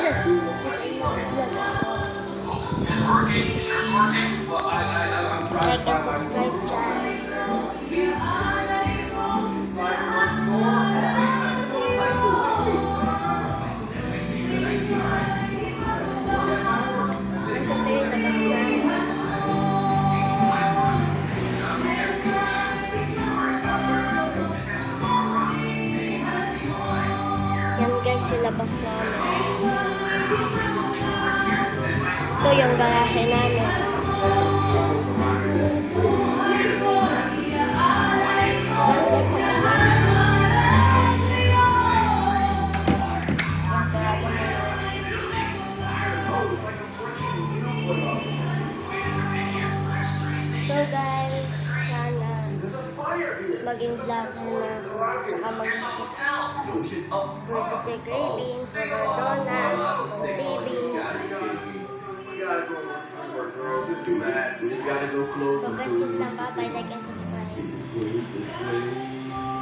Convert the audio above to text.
It's working. It's just working. Well, I'm trying Like to find and my subscribe phone. dyan. Kasi ito yung labas namin. Yan guys, yung labas namin. Ito yung garahe namin. So guys, sana maging vlogger na saka mag-isip for the craving, for the donut, for TV. We just gotta go close So and guys, do yun lang. Bye-bye, like and subscribe. this way.